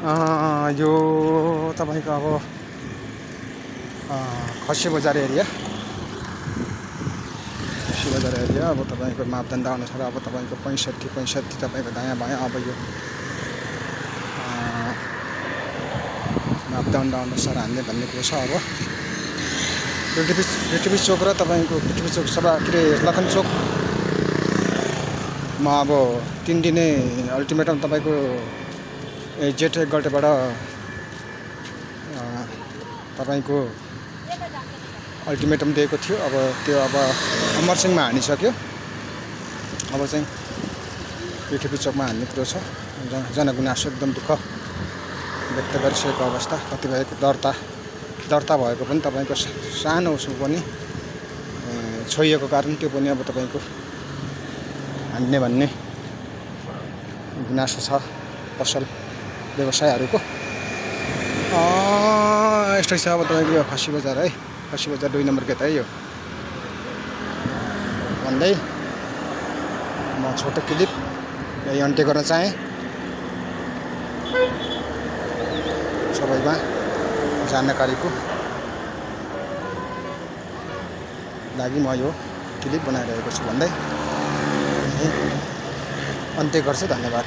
यो तपाईँको अब खसी बजार एरिया अब तपाईँको मापदण्ड अनुसार अब तपाईँको 65 तपाईँको दायाँ बायाँ अब यो मापदण्ड अनुसार हान्ने भन्ने कुरो छ। अब पृथ्वी चोक र तपाईँको पृथ्वी चोक सभा के अरे लखन चोकमा अब 3 दिने अल्टिमेटम तपाईँको जेठ 1 गतेबाट तपाईँको अल्टिमेटम दिएको थियो। अब त्यो अब अमरसिंहमा हानिसक्यो। अब चाहिँ पृथ्वी चोकमा हान्ने कुरो छ। जनगुनासो एकदम दुःख व्यक्त गरिसकेको अवस्था। कतिपयको दर्ता भएको पनि तपाईँको सानो उसमा पनि छोइएको कारण त्यो पनि अब तपाईँको हान्ने भन्ने गुनासो छ पसल व्यवसायहरूको। यस्तै छ अब तपाईँको यो खसी बजार है, खसी बजार 2 नम्बर गेट है यो भन्दै म छोटो क्लिप यही अन्त्य गर्न चाहेँ। सबैमा जानकारीको लागि म यो क्लिप बनाइरहेको छु भन्दै अन्त्य गर्छु। धन्यवाद।